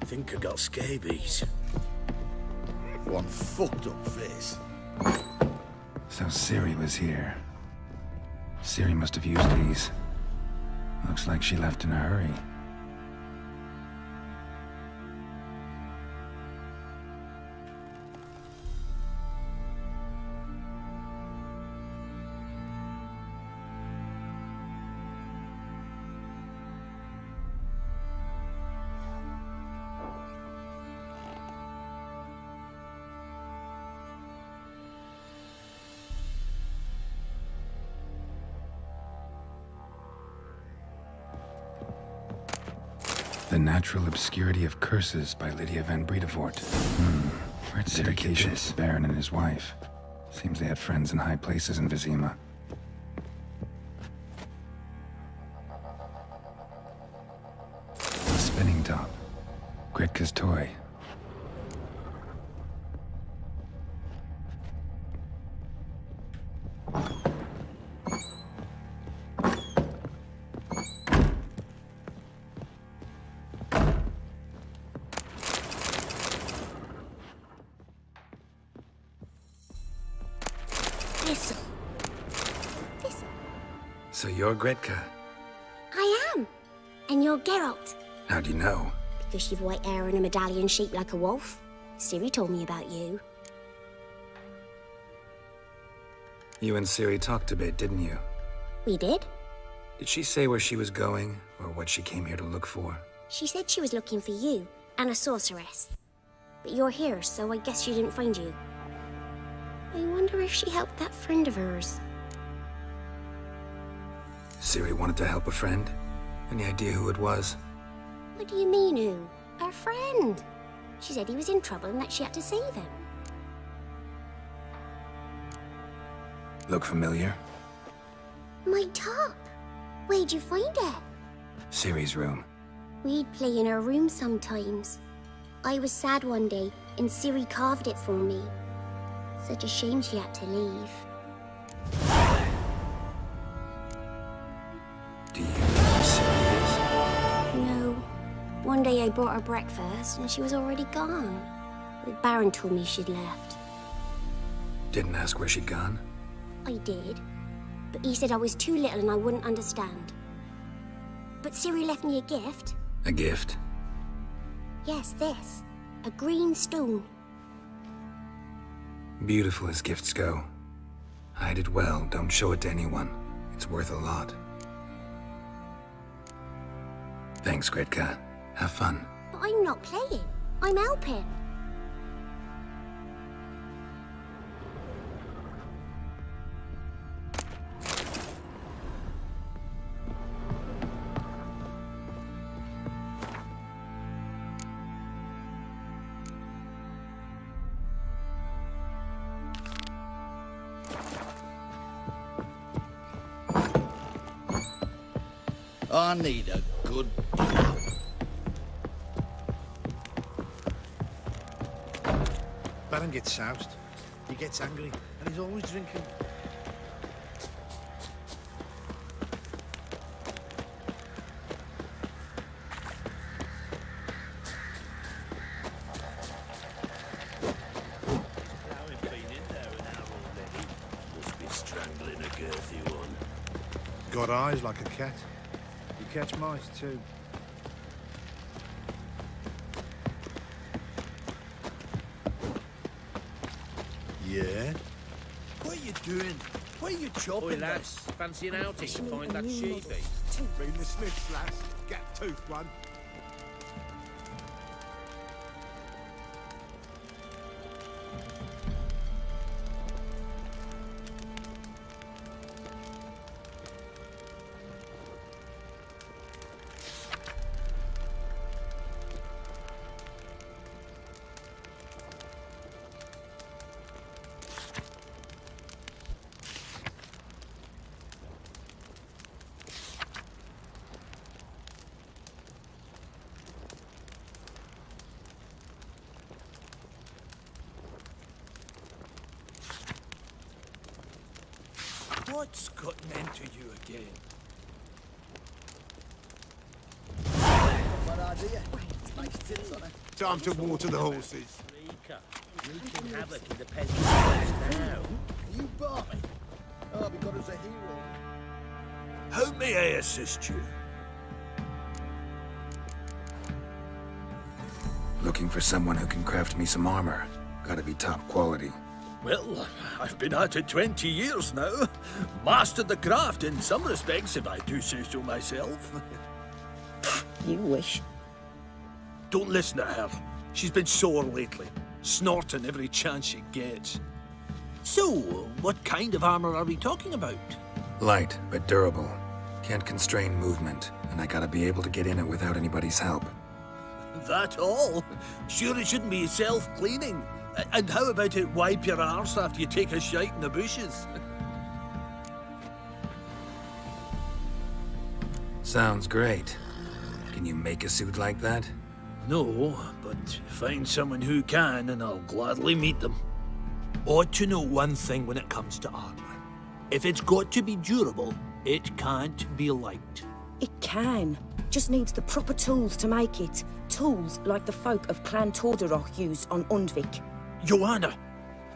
Think I got scabies. One fucked up face. So Ciri was here. Ciri must have used these. Looks like she left in a hurry. The Natural Obscurity of Curses by Lydia van Bredevoort. Where'd Ciri get this? Baron and his wife. Seems they had friends in high places in Vizima. A spinning top. Gretka's toy. Thistle. So you're Gretka? I am. And you're Geralt. How do you know? Because you've white hair and a medallion shaped like a wolf. Ciri told me about you. You and Ciri talked a bit, didn't you? We did. Did she say where she was going, or what she came here to look for? She said she was looking for you and a sorceress. But you're here, so I guess she didn't find you. I wonder if she helped that friend of hers. Ciri wanted to help a friend? Any idea who it was? What do you mean, who? Our friend. She said he was in trouble and that she had to save him. Look familiar? My top. Where'd you find it? Ciri's room. We'd play in her room sometimes. I was sad one day, and Ciri carved it for me. Such a shame she had to leave. Do you know who Ciri is? No. One day I brought her breakfast, and she was already gone. The Baron told me she'd left. Didn't ask where she'd gone? I did, but he said I was too little and I wouldn't understand. But Ciri left me a gift. A gift? Yes, this. A green stone. Beautiful as gifts go. Hide it well, don't show it to anyone. It's worth a lot. Thanks, Gretka. Have fun. But I'm not playing. I'm helping. I need a good clap. Baron gets soused. He gets angry, and he's always drinking. Must be strangling a girthy one. Got eyes like a cat. You catch mice too. Yeah? What are you doing? Why are you chopping Oi, lads, this? fancy an outing to find that she-beast? Bring the sniffs, lass. Get toothed one. What's gotten into you again? What idea? Nice tits on it. time to water the horses. Wreaking havoc in the peasants' now. You buy? Oh, because it's a hero. How may I assist you? Looking for someone who can craft me some armor. Gotta be top quality. Well, I've been at it 20 years now. Mastered the craft in some respects, if I do say so myself. You wish. Don't listen to her. She's been sore lately, snorting every chance she gets. So, what kind of armor are we talking about? Light, but durable. Can't constrain movement, and I gotta be able to get in it without anybody's help. That all? Sure it shouldn't be self-cleaning. And how about it wipe your arse after you take a shite in the bushes? Sounds great. Can you make a suit like that? No, but find someone who can and I'll gladly meet them. Ought to know one thing when it comes to armor. If it's got to be durable, it can't be light. It can. Just needs the proper tools to make it. Tools like the folk of Clan Torderoch use on Undvik. Joanna,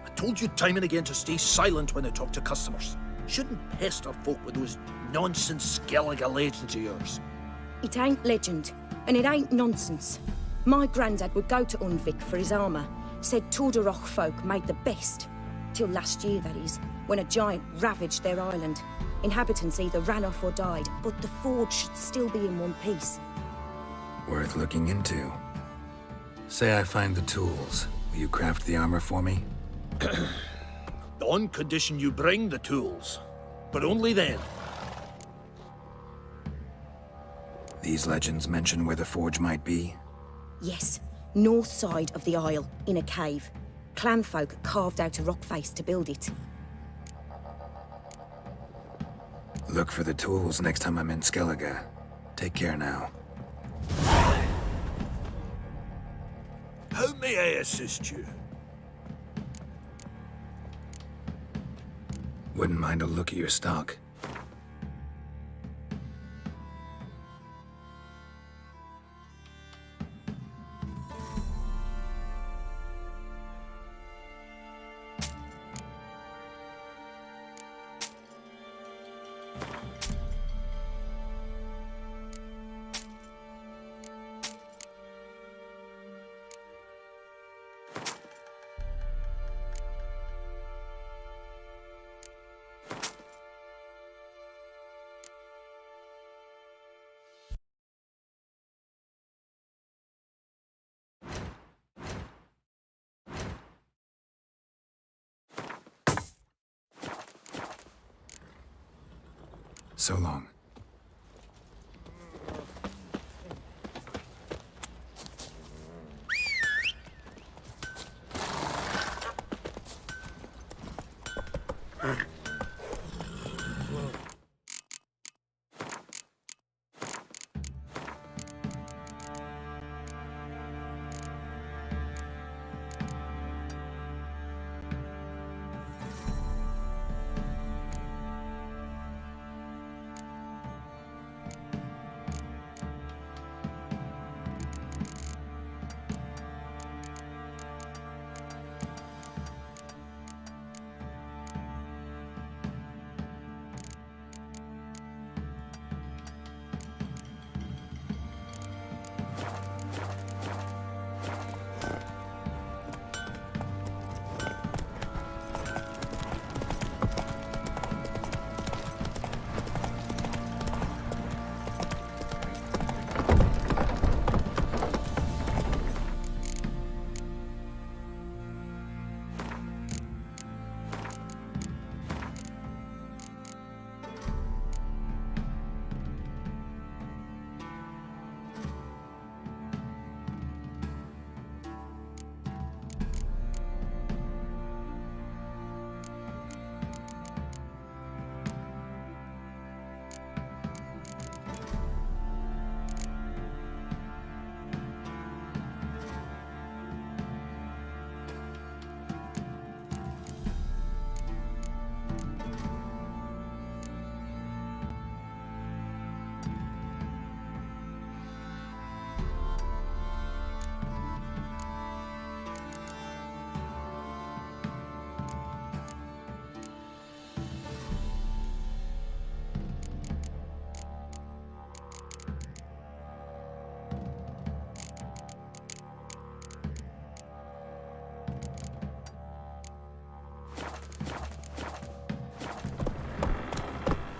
I told you time and again to stay silent when I talk to customers. Shouldn't pester folk with those nonsense Skellige legends of yours. It ain't legend, and it ain't nonsense. My granddad would go to Undvik for his armour. Said Torderoch folk made the best. Till last year, that is, when a giant ravaged their island. Inhabitants either ran off or died, but the forge should still be in one piece. Worth looking into. Say I find the tools. Will you craft the armor for me? On condition you bring the tools. But only then. These legends mention where the forge might be? Yes, north side of the isle, in a cave. Clanfolk carved out a rock face to build it. Look for the tools next time I'm in Skellige. Take care now. How may I assist you? Wouldn't mind a look at your stock. So long.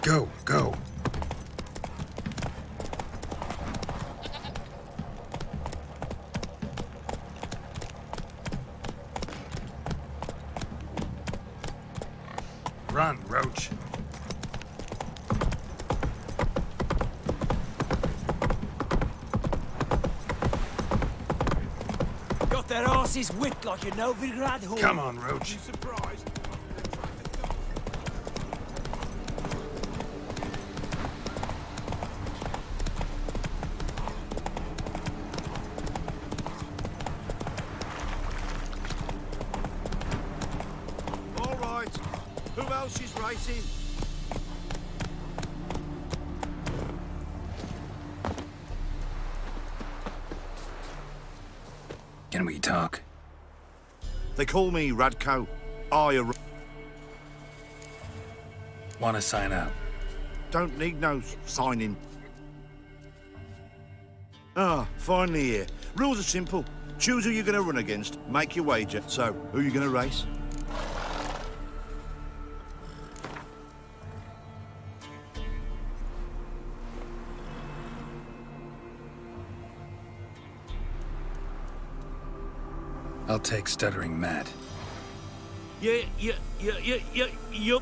Go, go. Run, Roach. Got their asses whipped like a Novigrad horse. Come on, Roach. Surprised? All right. Who else is racing? Can we talk? They call me Radko. I Want to sign up? don't need no signing. Ah, finally here. Rules are simple. Choose who you're going to run against, make your wager. So, who are you going to race? I'll take Stuttering Matt. Yeah.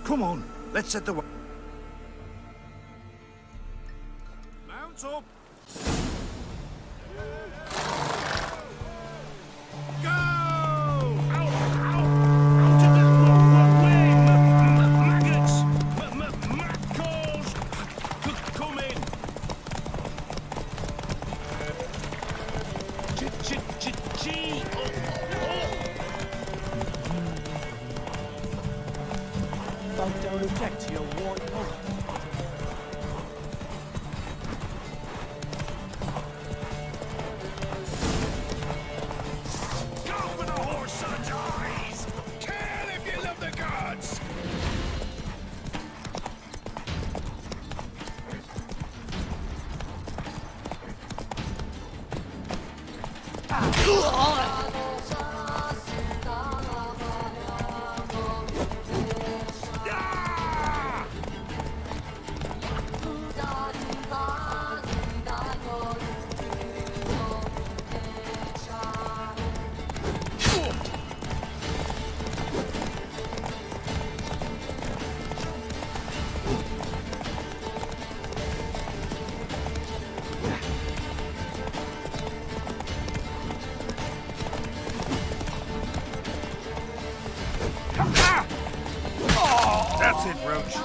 Come on, let's set the... Mount up! Go! Out of the way, maggots! Maccals! Come in! Gee! Folk don't object to your white mother. Go for the horse son's eyes! Kill if you love the gods! That's it, Roach.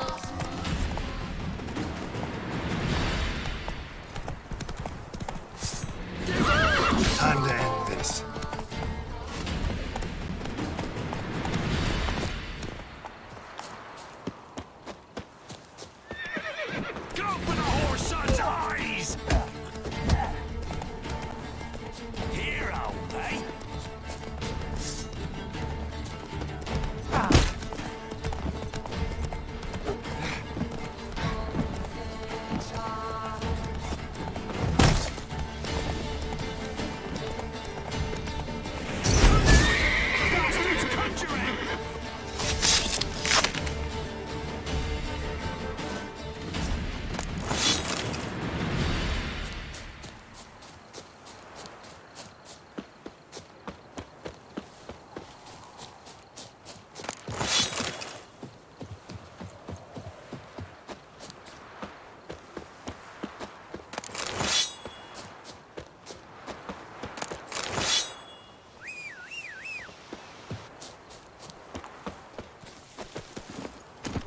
Time to end this. Go for the horse son's eyes! Hero, eh? Bastards conjuring!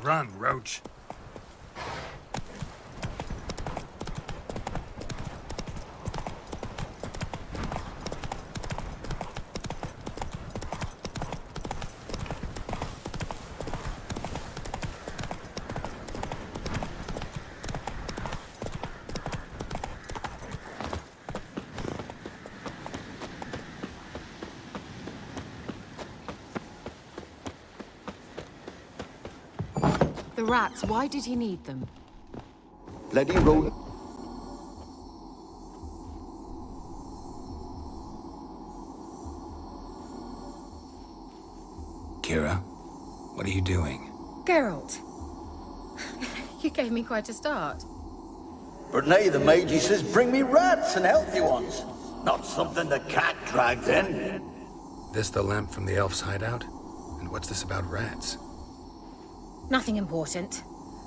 Run, Roach. The rats, why did he need them? Bloody road. Kira, what are you doing? Geralt, You gave me quite a start. But now the Magi says bring me rats and healthy ones. Not something the cat dragged in. This the lamp from the elf's hideout? And what's this about rats? Nothing important.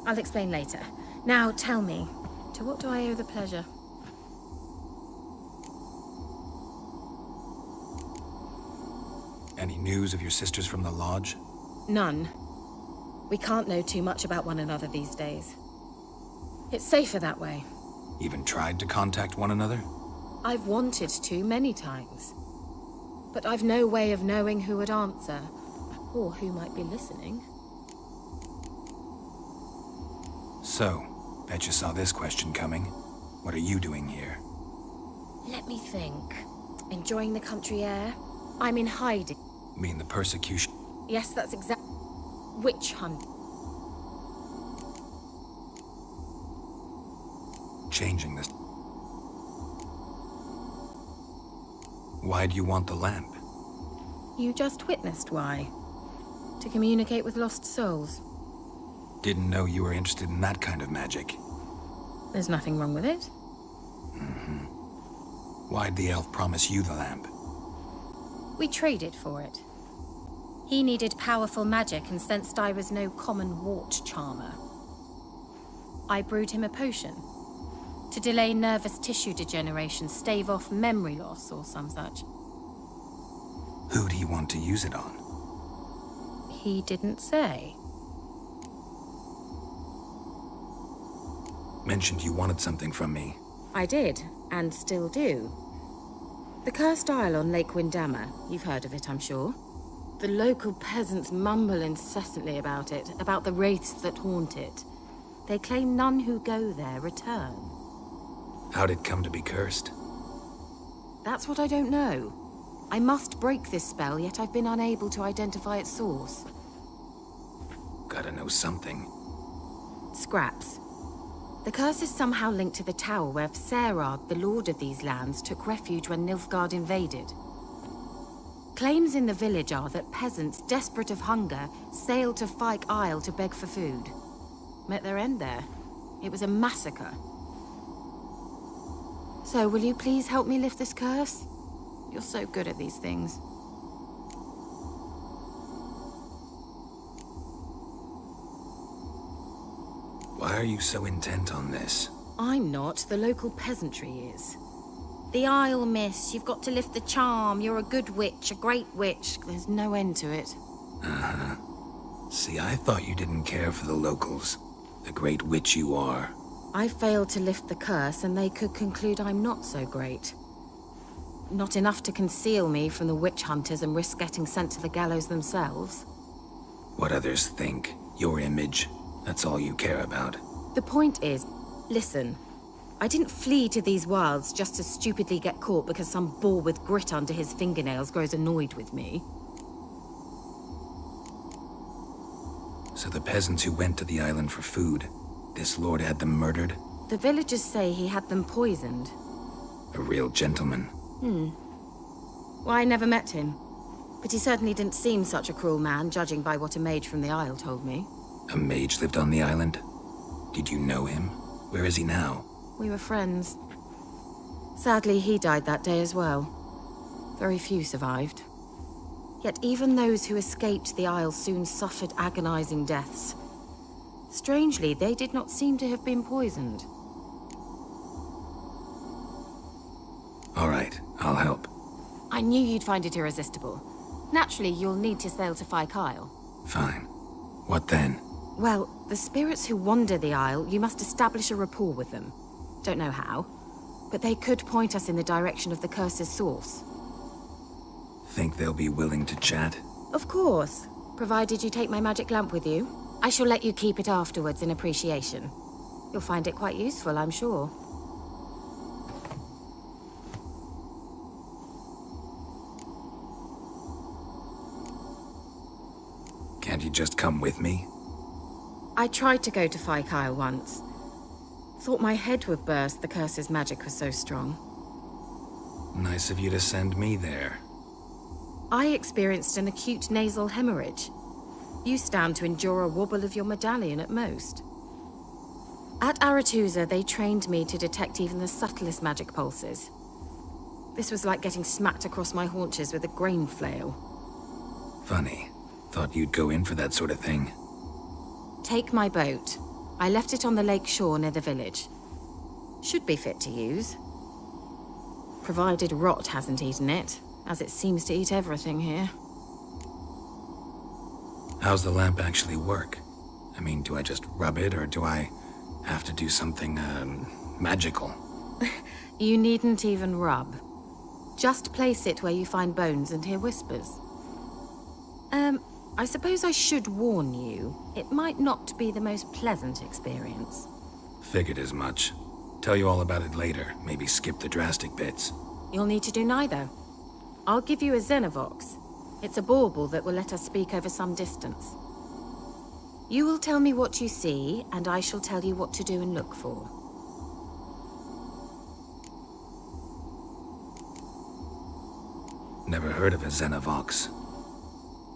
I'll explain later. Now tell me, to what do I owe the pleasure? Any news of your sisters from the lodge? None. We can't know too much about one another these days. It's safer that way. Even tried to contact one another? I've wanted to many times. But I've no way of knowing who would answer, or who might be listening. So, bet you saw this question coming. What are you doing here? Let me think. Enjoying the country air? I'm in hiding. Mean the persecution? Yes, that's exact. Witch hunt. Changing this. Why do you want the lamp? You just witnessed why. To communicate with lost souls. Didn't know you were interested in that kind of magic. There's nothing wrong with it. Why'd the elf promise you the lamp? We traded for it. He needed powerful magic and sensed I was no common wart charmer. I brewed him a potion to delay nervous tissue degeneration, stave off memory loss or some such. Who'd he want to use it on? He didn't say. Mentioned you wanted something from me. I did, and still do. The Cursed Isle on Lake Windammer. You've heard of it, I'm sure. The local peasants mumble incessantly about it, about the wraiths that haunt it. They claim none who go there return. How'd it come to be cursed? That's what I don't know. I must break this spell, yet I've been unable to identify its source. Gotta know something. Scraps. The curse is somehow linked to the tower where Serard, the lord of these lands, took refuge when Nilfgaard invaded. Claims in the village are that peasants, desperate of hunger, sailed to Fyke Isle to beg for food. Met their end there. It was a massacre. So, will you please help me lift this curse? You're so good at these things. Why are you so intent on this? I'm not. The local peasantry is. The Isle, miss. You've got to lift the charm. You're a good witch, a great witch. There's no end to it. Uh-huh. See, I thought you didn't care for the locals. The great witch you are. I failed to lift the curse, and they could conclude I'm not so great. Not enough to conceal me from the witch hunters and risk getting sent to the gallows themselves. What others think, your image, that's all you care about. The point is, listen, I didn't flee to these wilds just to stupidly get caught because some boar with grit under his fingernails grows annoyed with me. So the peasants who went to the island for food, this lord had them murdered? The villagers say he had them poisoned. A real gentleman. Well, I never met him. But he certainly didn't seem such a cruel man, judging by what a mage from the Isle told me. A mage lived on the island? Did you know him? Where is he now? We were friends. Sadly, he died that day as well. Very few survived. Yet even those who escaped the Isle soon suffered agonizing deaths. Strangely, they did not seem to have been poisoned. All right, I'll help. I knew you'd find it irresistible. Naturally, you'll need to sail to Fyke Isle. Fine. What then? Well, the spirits who wander the Isle, you must establish a rapport with them. Don't know how, but they could point us in the direction of the curse's source. Think they'll be willing to chat? Of course, provided you take my magic lamp with you. I shall let you keep it afterwards in appreciation. You'll find it quite useful, I'm sure. Can't you just come with me? I tried to go to Fyke Isle once. Thought my head would burst, the curse's magic was so strong. Nice of you to send me there. I experienced an acute nasal hemorrhage. You stand to endure a wobble of your medallion at most. At Aretusa, they trained me to detect even the subtlest magic pulses. This was like getting smacked across my haunches with a grain flail. Funny. Thought you'd go in for that sort of thing. Take my boat. I left it on the lake shore near the village. Should be fit to use. Provided rot hasn't eaten it, as it seems to eat everything here. How's the lamp actually work? I mean, do I just rub it, or do I have to do something, magical? You needn't even rub. Just place it where you find bones and hear whispers. I suppose I should warn you, it might not be the most pleasant experience. Figured as much. Tell you all about it later, maybe skip the drastic bits. You'll need to do neither. I'll give you a Xenovox. It's a bauble that will let us speak over some distance. You will tell me what you see, and I shall tell you what to do and look for. Never heard of a Xenovox.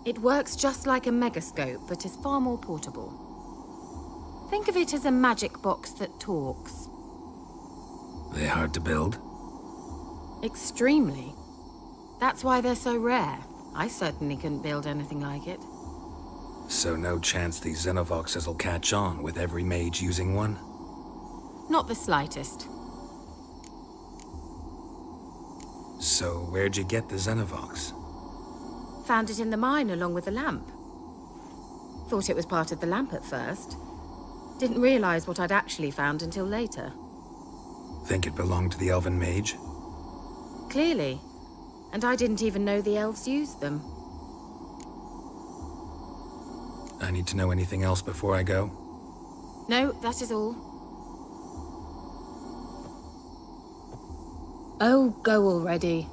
It works just like a megascope, but is far more portable. Think of it as a magic box that talks. They hard to build? Extremely. That's why they're so rare. I certainly couldn't build anything like it. So no chance these Xenovoxes will catch on with every mage using one? Not the slightest. So where'd you get the Xenovox? Found it in the mine along with the lamp. Thought it was part of the lamp at first. Didn't realize what I'd actually found until later. Think it belonged to the elven mage? Clearly. And I didn't even know the elves used them. I need to know anything else before I go? No, that is all. Oh, go already.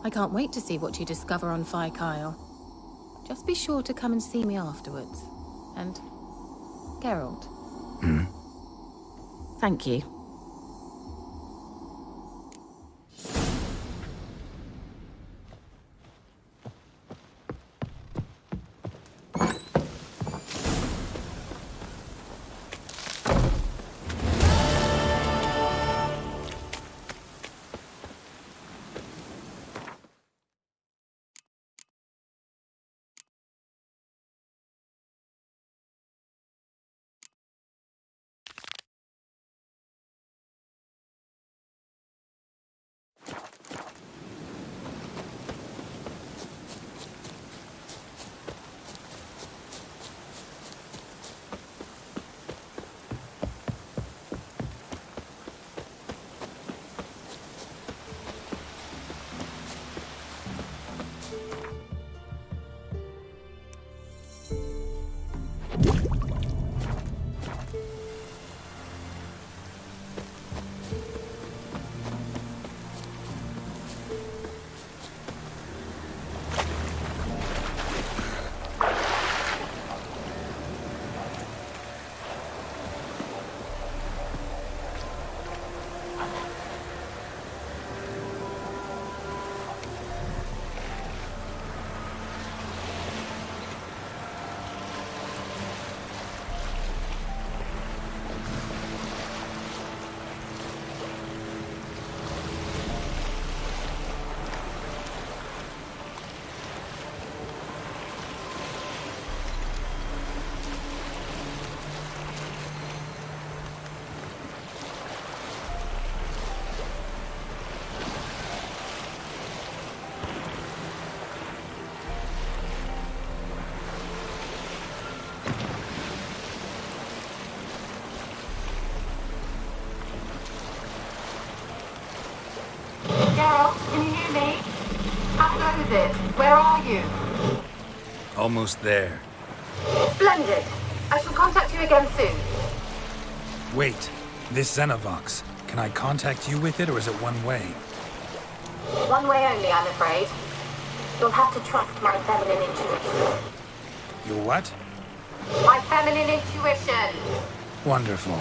I can't wait to see what you discover on Kyle. Just be sure to come and see me afterwards. And Geralt. Thank you. Geralt, can you hear me? How close is it? Where are you? Almost there. Splendid. I shall contact you again soon. Wait, this Xenovox. Can I contact you with it, or is it one way? One way only, I'm afraid. You'll have to trust my feminine intuition. Your what? My feminine intuition! Wonderful.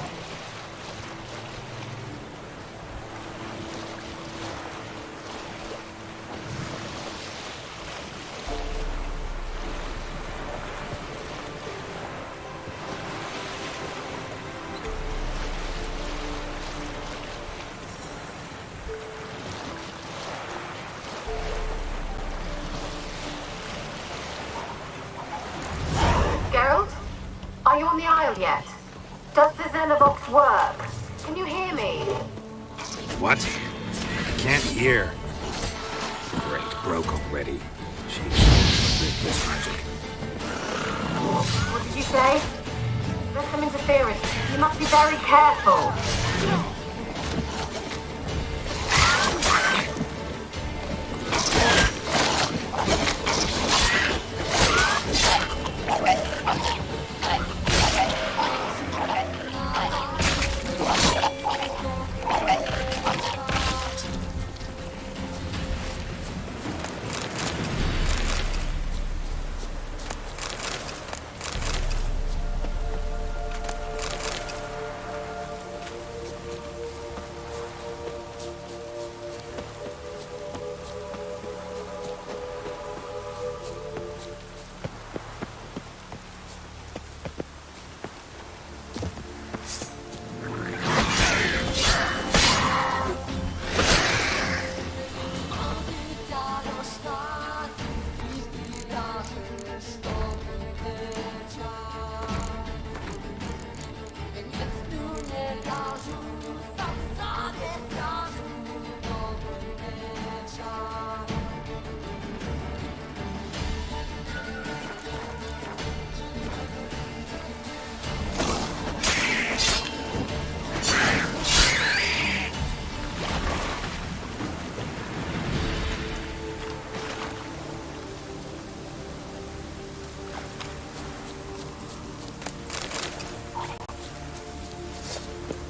on the Isle yet? Does the Xenovox work? Can you hear me? What? Can't hear. Great, broke already. Jeez, with this magic. What did you say? There's some interference. You must be very careful.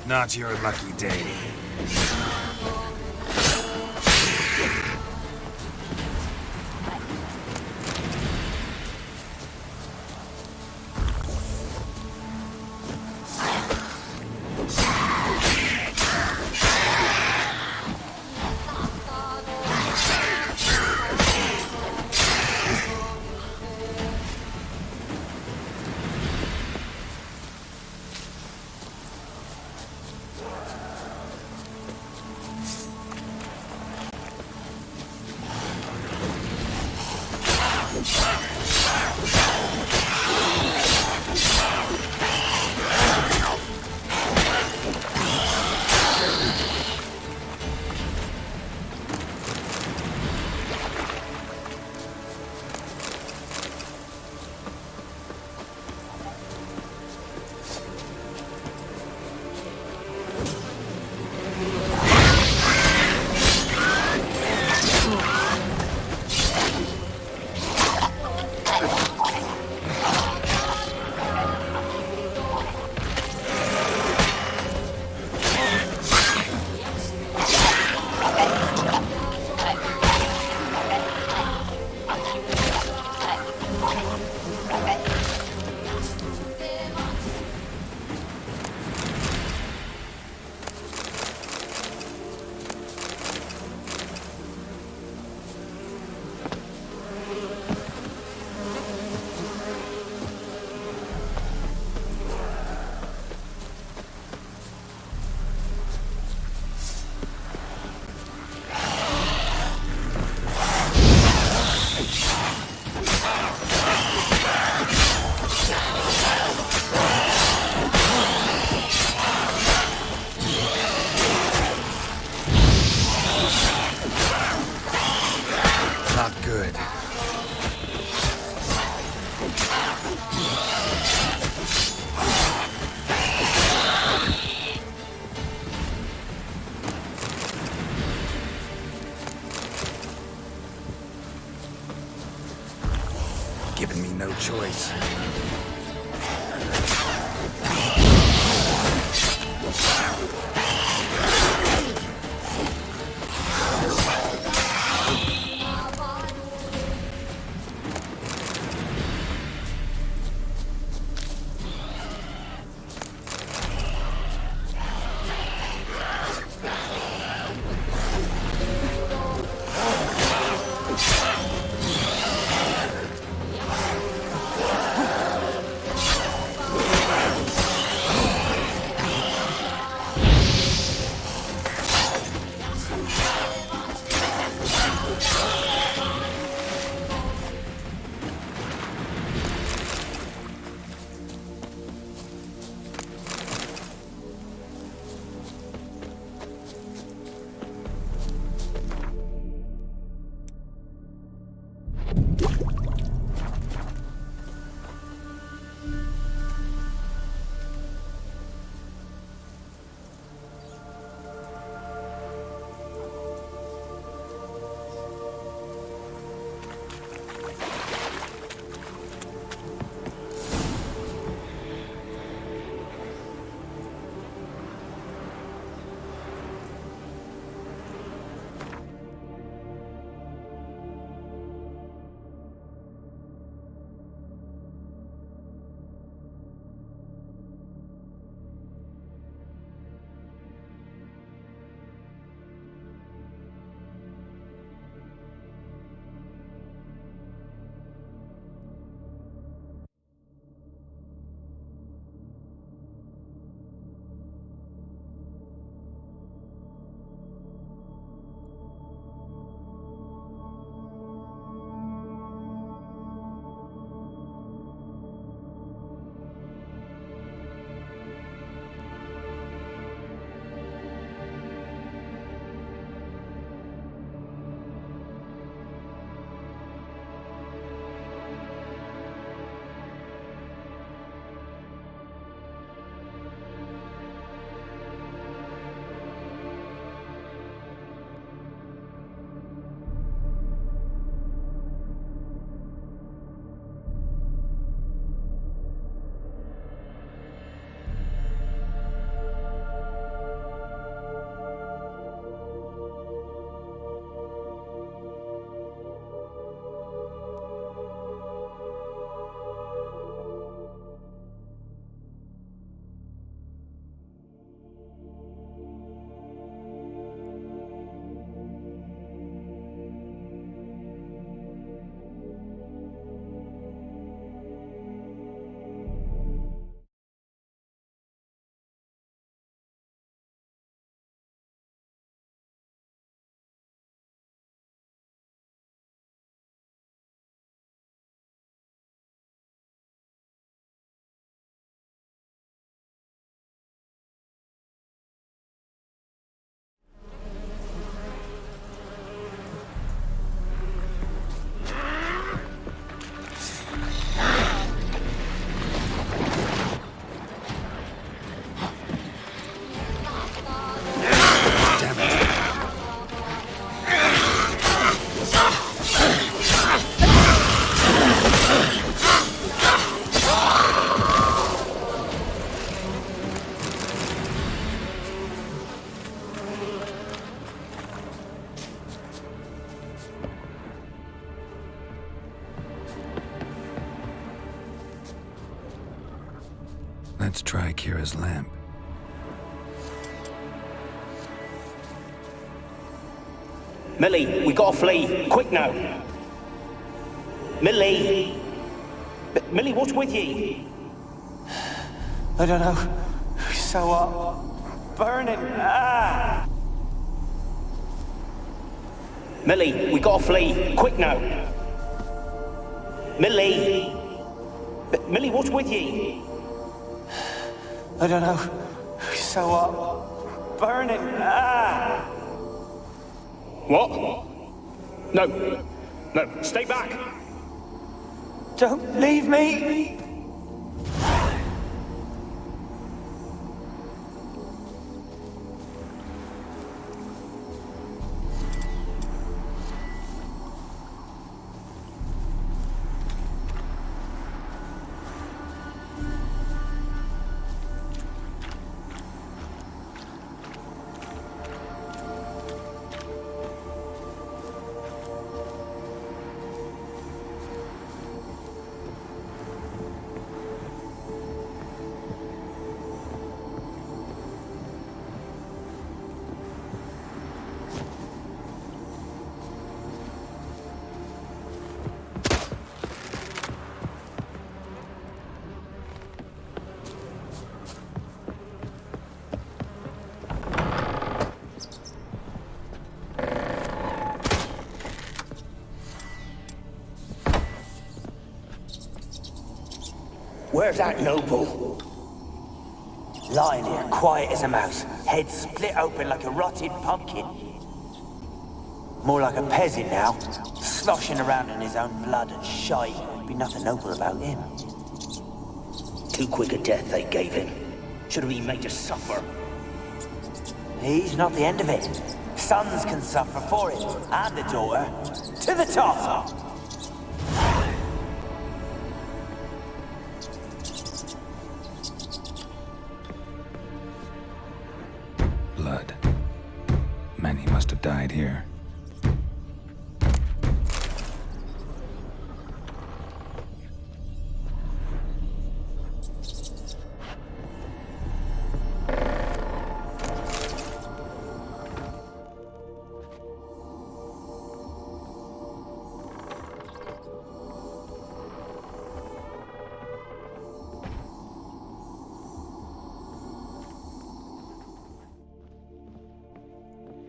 Not your lucky day. Giving me no choice. Let's try Kira's lamp. Millie, we gotta flee. Quick now. Millie! Millie, what's with ye? I don't know. So burning. Ah! Millie, we gotta flee. Quick now. Millie! Millie, what's with ye? I don't know. So burning. Ah! What? No. No, stay back. Don't leave me. Where's that noble? Lying here, quiet as a mouse, head split open like a rotted pumpkin. More like a peasant now, Sloshing around in his own blood and shite. Be nothing noble about him. Too quick a death they gave him. Should have been made to suffer. He's not the end of it. Sons can suffer for it, and the daughter. To the top! Blood. Many must have died here.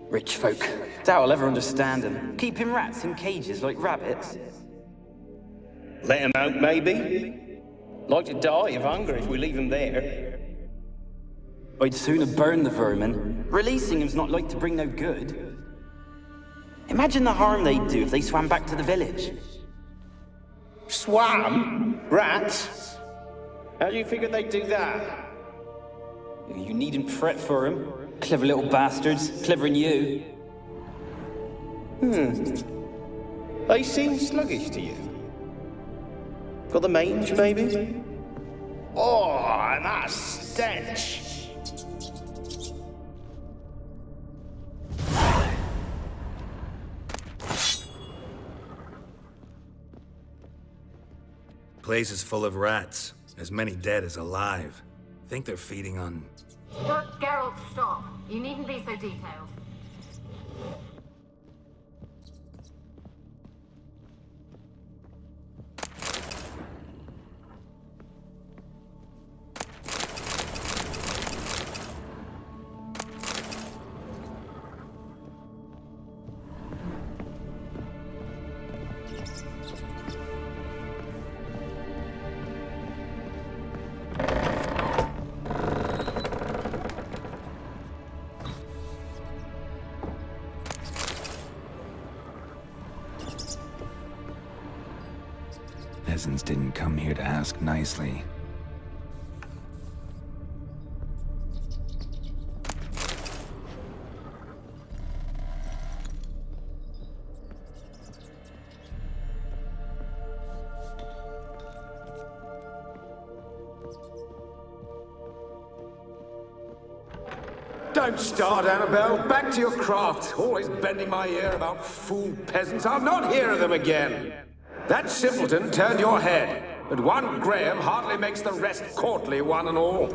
Rich folk. Doubt I'll ever understand them. Keeping rats in cages like rabbits. Let him out, maybe? Like to die of hunger if we leave him there. I'd sooner burn the vermin. Releasing him's not like to bring no good. Imagine the harm they'd do if they swam back to the village. Swam? Rats? How do you figure they'd do that? You needn't fret for him. Clever little bastards. Clever than you. They seem sluggish to you. Got the mange, maybe? Oh, and that stench! Place is full of rats. As many dead as alive. Think they're feeding on... Geralt, stop. You needn't be so detailed. Peasants didn't come here to ask nicely. Don't start, Annabelle. Back to your craft. Always bending my ear about fool peasants. I'll not hear of them again. That simpleton turned your head, but one Graham hardly makes the rest courtly, one and all.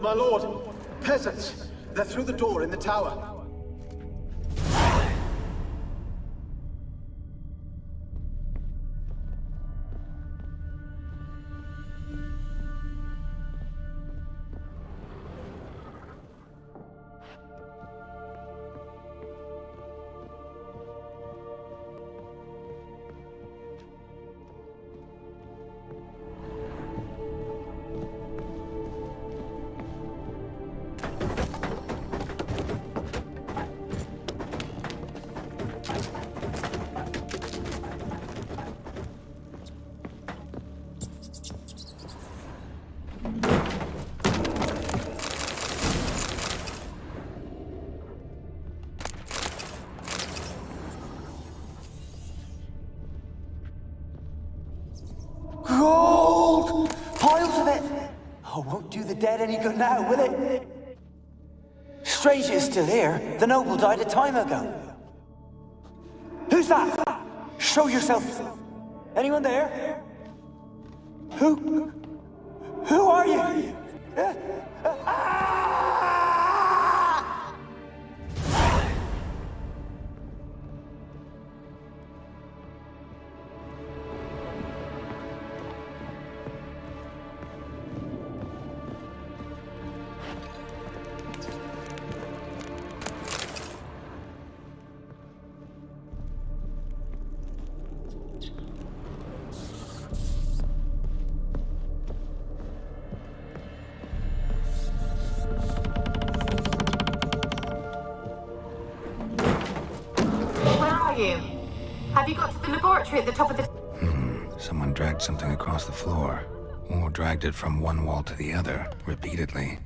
My lord, peasants. They're through the door in the tower. Gold! Piles of it! Oh, won't do the dead any good now, will it? Strange it's still here. The noble died a time ago. Who's that? Show yourself. Anyone there? Who are you? laboratory at the top of the... Someone dragged something across the floor, or dragged it from one wall to the other, repeatedly.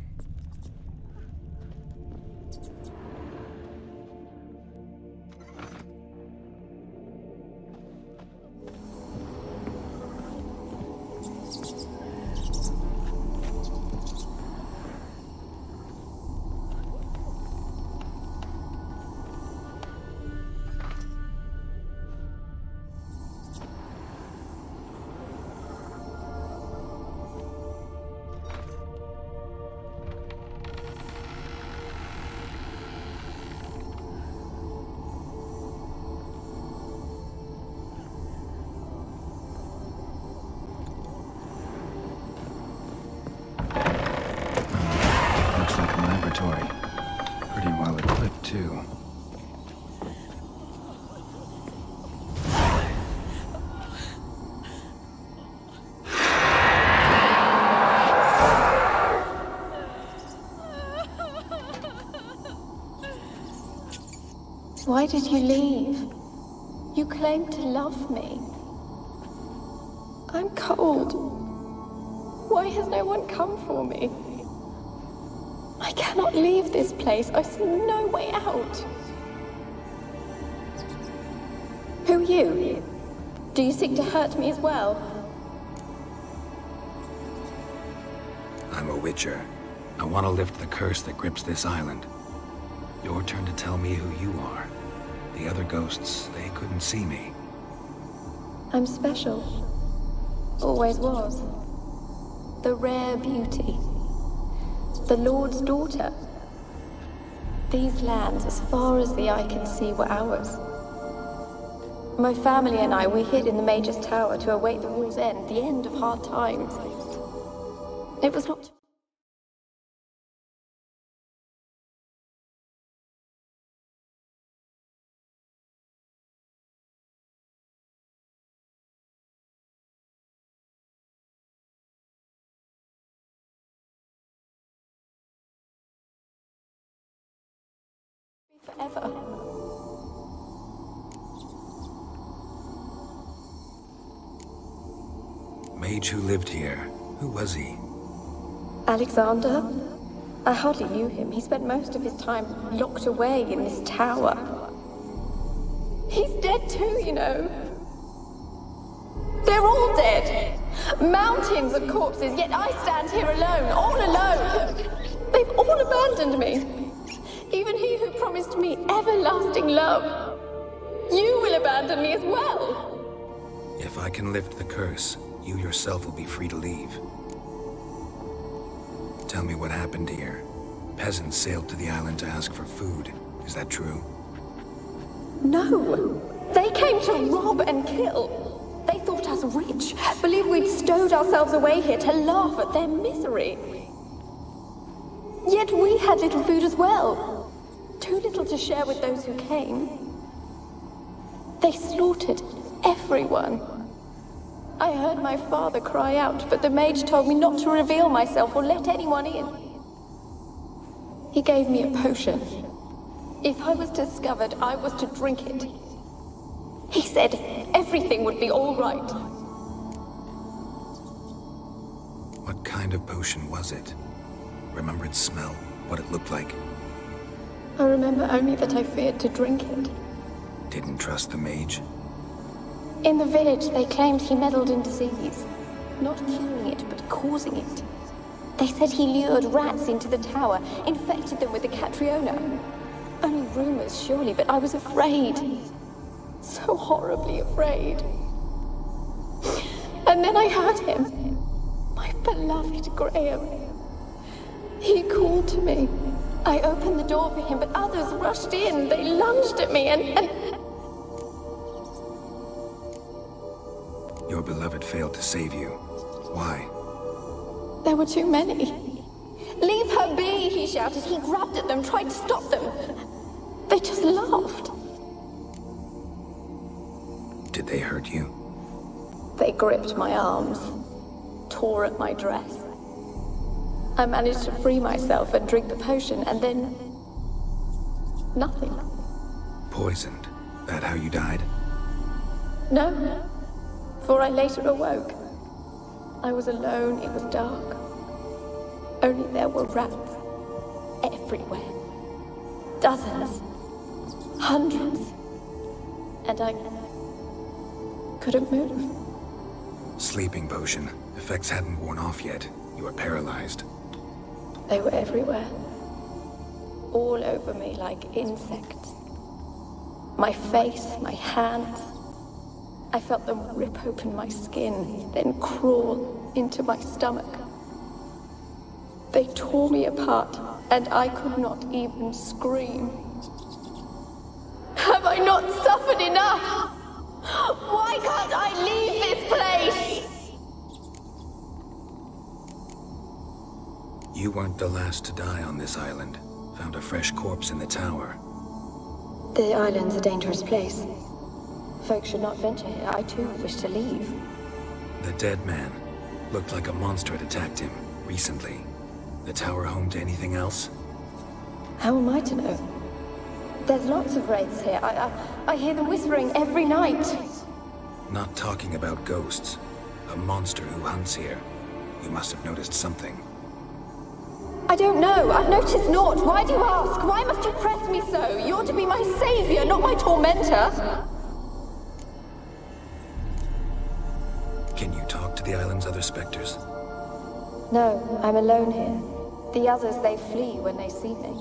Pretty well equipped, too. Why did you leave? You claimed to love me. I'm cold. Why has no one come for me? I cannot leave this place. I see no way out. Who are you? Do you seek to hurt me as well? I'm a witcher. I want to lift the curse that grips this island. Your turn to tell me who you are. The other ghosts, they couldn't see me. I'm special. Always was. The rare beauty. The Lord's daughter. These lands, as far as the eye can see, were ours. My family and I, we hid in the Major's Tower to await the war's end, the end of hard times. It was not... forever. Mage who lived here. Who was he? Alexander? I hardly knew him. He spent most of his time locked away in this tower. He's dead too, you know. They're all dead. Mountains of corpses, yet I stand here alone, all alone. They've all abandoned me. Even he who promised me everlasting love. You will abandon me as well. If I can lift the curse, you yourself will be free to leave. Tell me what happened here. Peasants sailed to the island to ask for food. Is that true? No. They came to rob and kill. They thought us rich, believed we'd stowed ourselves away here to laugh at their misery. Yet we had little food as well. Too little to share with those who came. They slaughtered everyone. I heard my father cry out, but the mage told me not to reveal myself or let anyone in. He gave me a potion. If I was discovered, I was to drink it. He said everything would be all right. What kind of potion was it? Remember its smell? What it looked like? I remember only that I feared to drink it. Didn't trust the mage? In the village, they claimed he meddled in disease. Not curing it, but causing it. They said he lured rats into the tower, infected them with the Catriona. Only rumors, surely, but I was afraid. So horribly afraid. And then I heard him. My beloved Graham. He called to me. I opened the door for him, but others rushed in. They lunged at me and... Your beloved failed to save you. Why? There were too many. Leave her be, he shouted. He grabbed at them, tried to stop them. They just laughed. Did they hurt you? They gripped my arms, tore at my dress. I managed to free myself and drink the potion, and then... nothing. Poisoned? That how you died? No. For I later awoke. I was alone, it was dark. Only there were rats everywhere. Dozens. Hundreds. And I couldn't move. Sleeping potion. Effects hadn't worn off yet. You were paralyzed. They were everywhere. All over me like insects. My face, my hands. I felt them rip open my skin, then crawl into my stomach. They tore me apart, and I could not even scream. Have I not suffered enough? Why can't I leave this place? You weren't the last to die on this island. Found a fresh corpse in the tower. The island's a dangerous place. Folks should not venture here. I too wish to leave. The dead man. Looked like a monster had attacked him, recently. The tower home to anything else? How am I to know? There's lots of wraiths here. I hear them whispering every night. Not talking about ghosts. A monster who hunts here. You must have noticed something. I don't know. I've noticed naught. Why do you ask? Why must you press me so? You're to be my savior, not my tormentor. Can you talk to the island's other specters? No, I'm alone here. The others, they flee when they see me.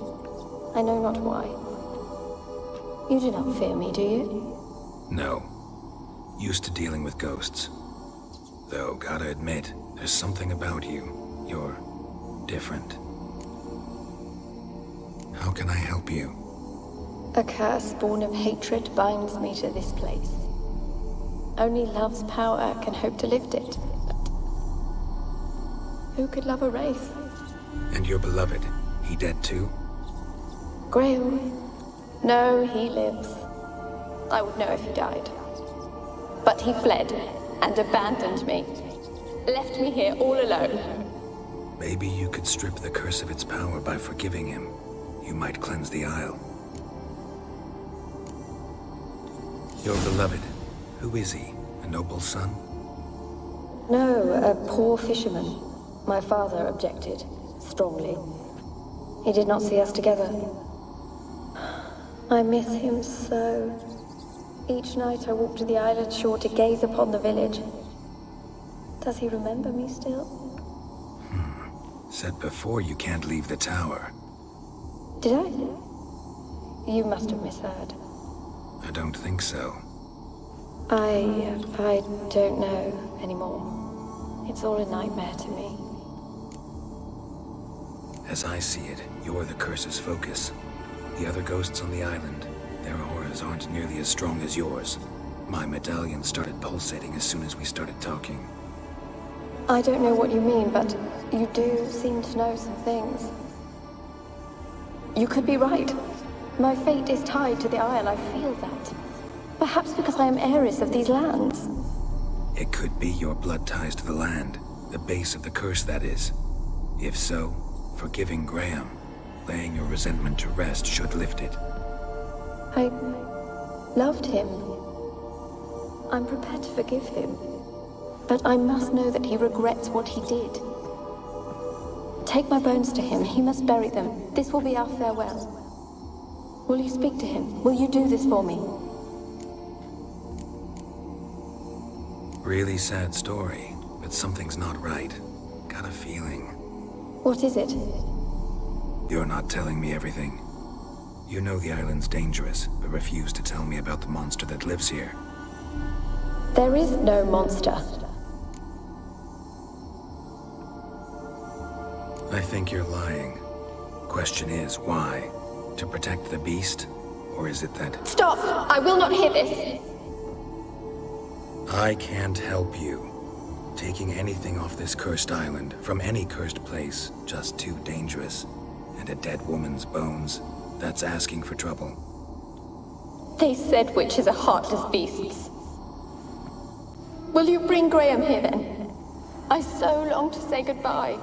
I know not why. You do not fear me, do you? No. Used to dealing with ghosts. Though, gotta admit, there's something about you. You're different. How can I help you? A curse born of hatred binds me to this place. Only love's power can hope to lift it. But who could love a wraith? And your beloved, he dead too? Graham? No, he lives. I would know if he died. But he fled and abandoned me. Left me here all alone. Maybe you could strip the curse of its power by forgiving him. You might cleanse the Isle. Your beloved, who is he? A noble son? No, a poor fisherman. My father objected, strongly. He did not see us together. I miss him so. Each night I walk to the island shore to gaze upon the village. Does he remember me still? Said before you can't leave the tower. Did I? You must have misheard. I don't think so. I don't know anymore. It's all a nightmare to me. As I see it, you're the curse's focus. The other ghosts on the island, their auras aren't nearly as strong as yours. My medallion started pulsating as soon as we started talking. I don't know what you mean, but you do seem to know some things. You could be right. My fate is tied to the Isle, I feel that. Perhaps because I am heiress of these lands. It could be your blood ties to the land, the base of the curse, that is. If so, forgiving Graham, laying your resentment to rest should lift it. I loved him. I'm prepared to forgive him. But I must know that he regrets what he did. Take my bones to him. He must bury them. This will be our farewell. Will you speak to him? Will you do this for me? Really sad story, but something's not right. Got a feeling. What is it? You're not telling me everything. You know the island's dangerous, but refuse to tell me about the monster that lives here. There is no monster. I think you're lying. Question is, why? To protect the beast? Or is it that... Stop! I will not hear this! I can't help you. Taking anything off this cursed island, from any cursed place, just too dangerous. And a dead woman's bones, that's asking for trouble. They said witches are heartless beasts. Will you bring Graham here then? I so long to say goodbye.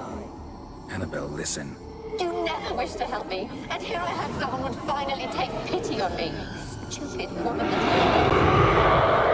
Annabelle, listen. You never wished to help me, and here I had someone would finally take pity on me. Stupid woman that you are.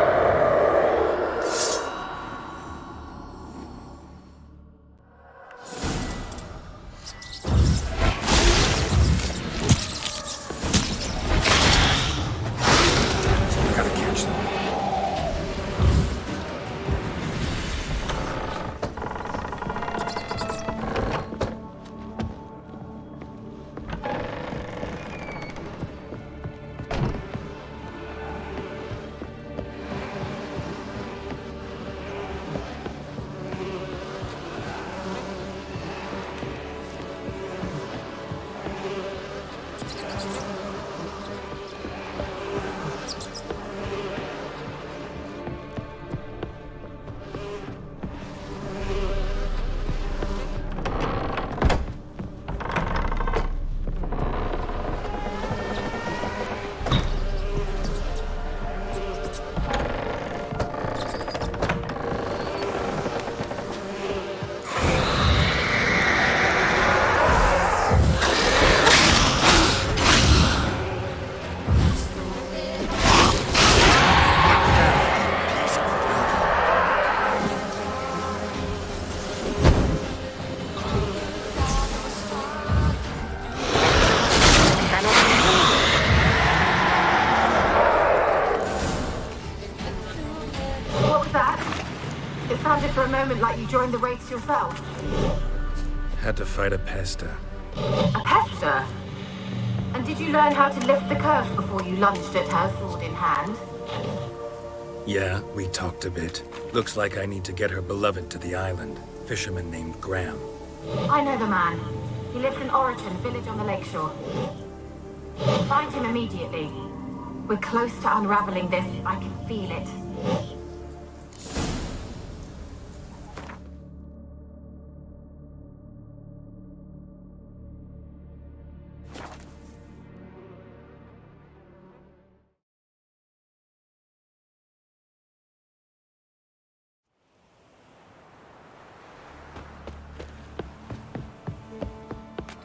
For a moment, like you joined the raids yourself. Had to fight a pester. A pester? And did you learn how to lift the curse before you lunged at her, sword in hand? Yeah, we talked a bit. Looks like I need to get her beloved to the island. Fisherman named Graham. I know the man. He lives in Oriton, village on the lakeshore. Find him immediately. We're close to unraveling this. I can feel it.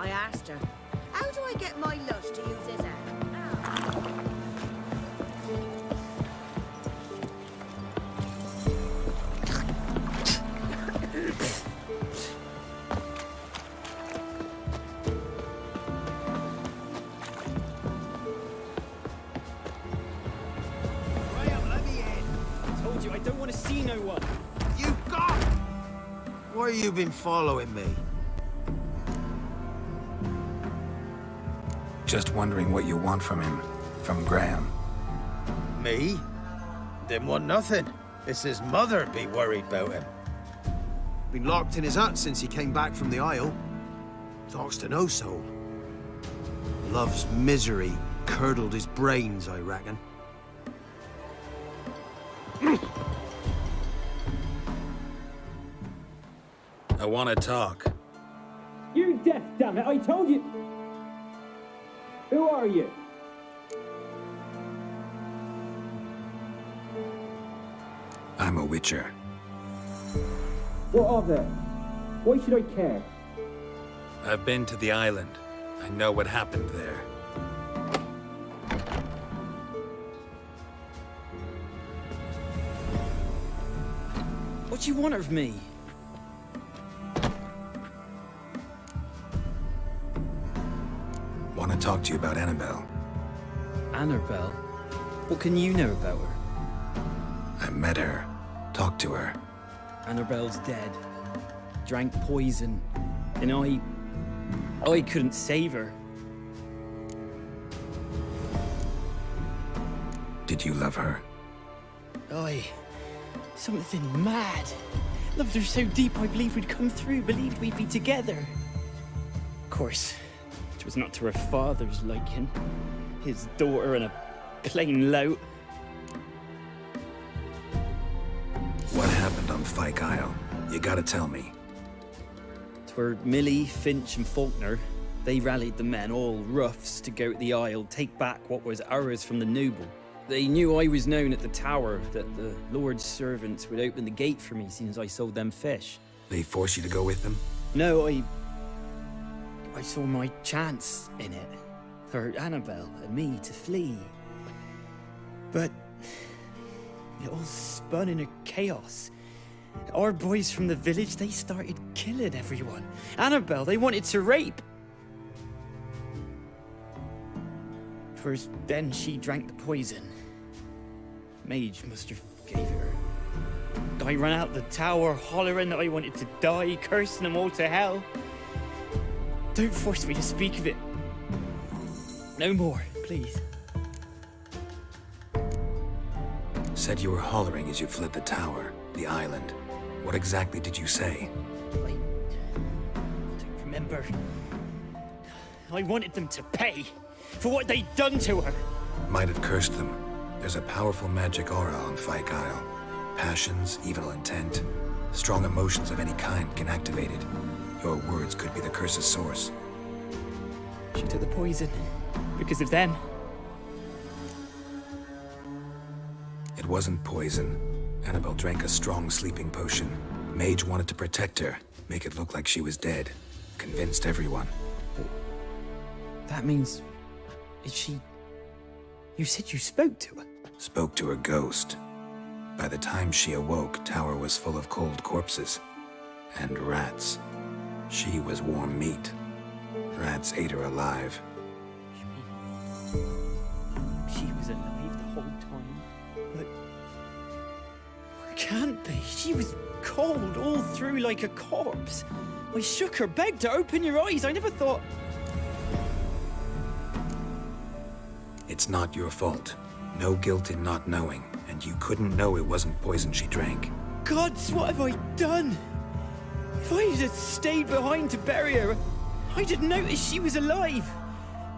I asked her, how do I get my lush to use his hand? Told you I don't want to see no one. You got... Why you been following me? Just wondering what you want from him. From Graham. Me? Didn't want nothing. It's his mother be worried about him. Been locked in his hut since he came back from the Isle. Talks to no soul. Love's misery curdled his brains, I reckon. I want to talk. You're deaf, damn it! I told you. Who are you? I'm a witcher. What of it? Why should I care? I've been to the island. I know what happened there. What do you want of me? Want to talk to you about Annabelle. Annabelle? What can you know about her? I met her. Talked to her. Annabelle's dead. Drank poison. And I couldn't save her. Did you love her? Something mad. Loved her so deep I believed we'd come through, believed we'd be together. Of course, it was not to her father's liking. His daughter and a plain lout. What happened on Fyke Isle? You gotta tell me. Twere Millie, Finch and Faulkner. They rallied the men, all roughs, to go to the Isle, take back what was ours from the noble. They knew I was known at the tower, that the Lord's servants would open the gate for me since I sold them fish. They forced you to go with them? No, I saw my chance in it. For Annabelle and me to flee. But it all spun in a chaos. Our boys from the village, they started killing everyone. Annabelle, they wanted to rape. First, then she drank the poison. Mage must have gave it her. I ran out the tower hollering that I wanted to die, cursing them all to hell. Don't force me to speak of it. No more, please. Said you were hollering as you fled the tower, the island. What exactly did you say? I don't remember. I wanted them to pay for what they'd done to her. Might have cursed them. There's a powerful magic aura on Fyke Isle. Passions, evil intent, strong emotions of any kind can activate it. Your words could be the curse's source. She took the poison because of them. It wasn't poison. Annabelle drank a strong sleeping potion. Mage wanted to protect her, make it look like she was dead. Convinced everyone. That means... is she... You said you spoke to her? Spoke to her ghost. By the time she awoke, Tower was full of cold corpses. And rats. She was warm meat. Rats ate her alive. She was alive the whole time? But... can't be. She was cold all through like a corpse. I shook her, begged her, open your eyes. I never thought... It's not your fault. No guilt in not knowing, and you couldn't know it wasn't poison she drank. Gods, what have I done? If I had stayed behind to bury her, I'd have noticed she was alive.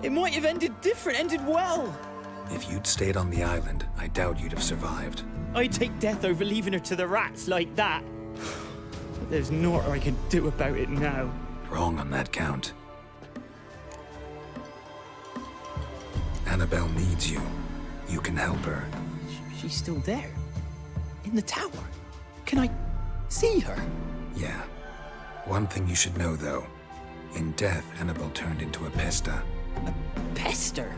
It might have ended different, ended well. If you'd stayed on the island, I doubt you'd have survived. I'd take death over leaving her to the rats like that. But there's naught I can do about it now. Wrong on that count. Annabelle needs you. You can help her. She's still there? In the tower? Can I see her? Yeah. One thing you should know, though. In death, Annabelle turned into a pesta. A pester?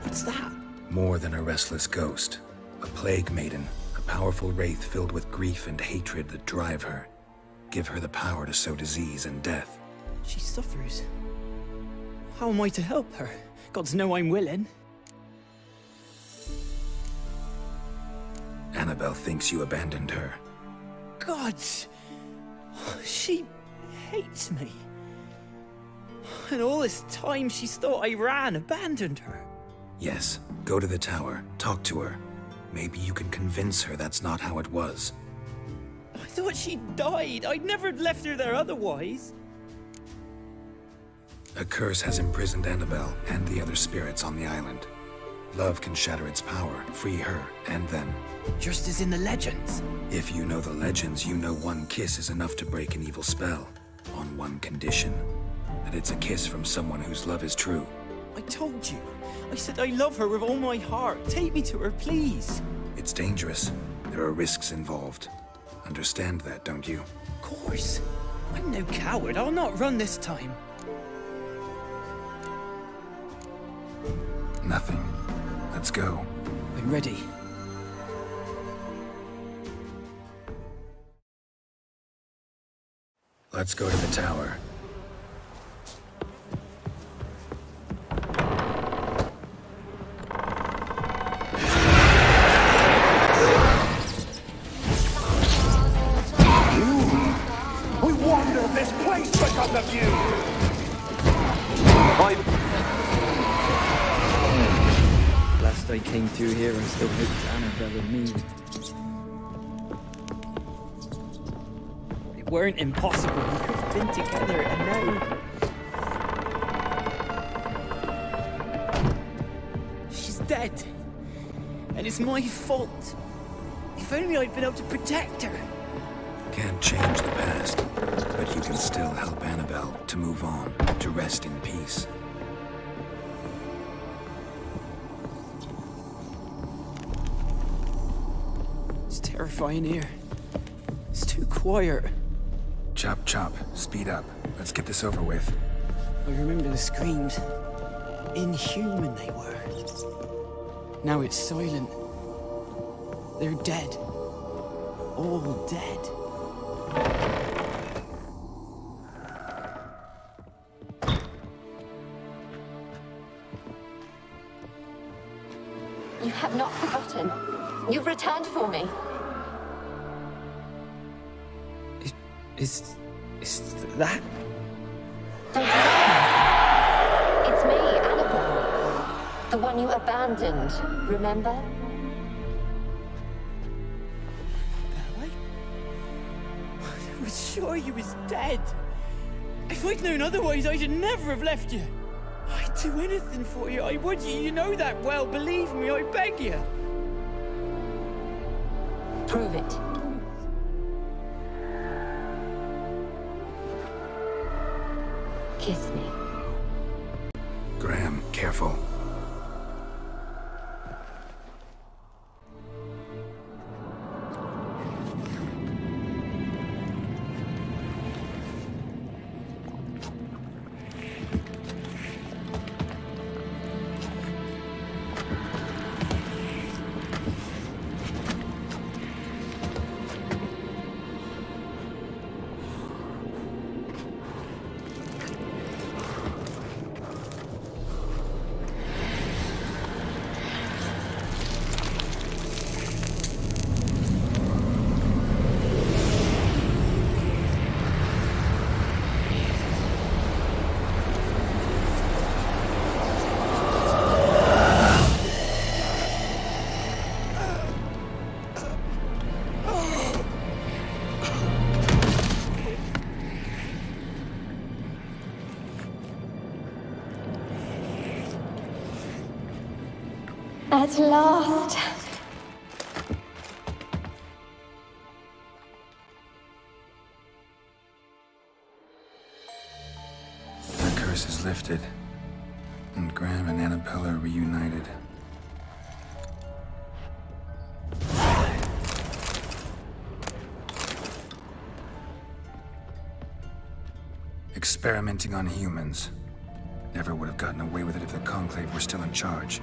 What's that? More than a restless ghost. A plague maiden. A powerful wraith filled with grief and hatred that drive her. Give her the power to sow disease and death. She suffers. How am I to help her? Gods know I'm willing. Annabelle thinks you abandoned her. Gods! She hates me. And all this time she's thought I ran, abandoned her. Yes, go to the tower, talk to her. Maybe you can convince her that's not how it was. I thought she died. I'd never left her there otherwise. A curse has imprisoned Annabelle and the other spirits on the island. Love can shatter its power, free her and them. Just as in the legends. If you know the legends, you know one kiss is enough to break an evil spell. On one condition. That it's a kiss from someone whose love is true. I told you. I said I love her with all my heart. Take me to her, please. It's dangerous. There are risks involved. Understand that, don't you? Of course. I'm no coward. I'll not run this time. Nothing. Let's go. I'm ready. Let's go to the tower. We wander this place because of you! Last I came through here, I still hoped Annabelle and me. It weren't impossible. We could have been together, and now... she's dead. And it's my fault. If only I'd been able to protect her. Can't change the past, but you can still help Annabelle to move on, to rest in peace. It's terrifying here. It's too quiet. Chop, chop. Speed up. Let's get this over with. I remember the screams. Inhuman they were. Now it's silent. They're dead. All dead. You have not forgotten. You've returned for me. Is that... Don't remember? It's me, Annabelle. The one you abandoned, remember? I was sure you was dead. If I'd known otherwise, I'd never have left you. I'd do anything for you. I would. You know that well. Believe me, I beg you. Prove it. Kiss me. Graham, careful. At last. The curse is lifted, and Graham and Annabelle are reunited. Experimenting on humans. Never would have gotten away with it if the Conclave were still in charge.